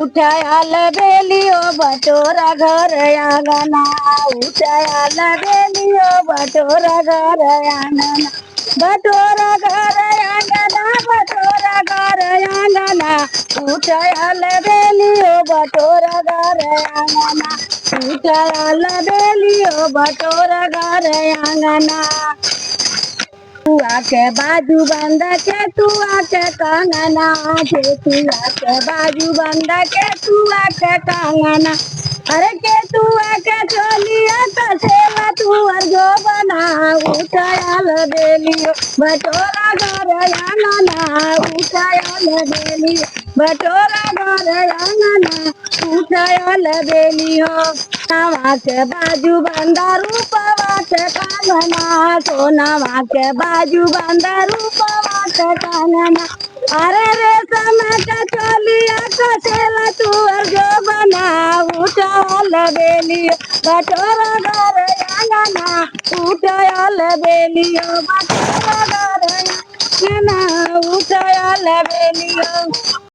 उठायल बेलियो बटोरा घर आंगना उठायल बेलियो बटोरा घर आंगना बटोरा घर आंगना बटोरा घर आंगना उठायल बेलियो बटोरा घर आंगना उठायल बेलियो बटोरा घर आंगना तुआ के बाजू बंद के तुआ के कंगना के तुआ के बाजू बंद के तुआ के कंगना अरे के तुआ के चोलिया कसेला तुअर जो बना उठायल बेलियो बटोरा घर आंगना उठायल बेलियो बटोरा घर आंगना उठायल बेलियो सोनावा के बाजू बंदा रूपवा के कंगना सोनावा के बाजू बंदा रूपवा के कंगना अरे रेशम के चोलिया कसेला तुअर जो बना उठायल बेलियो बटोरा घर आंगना उठायल बेलियो बटोरा घर आंगना उठायल बेलियो।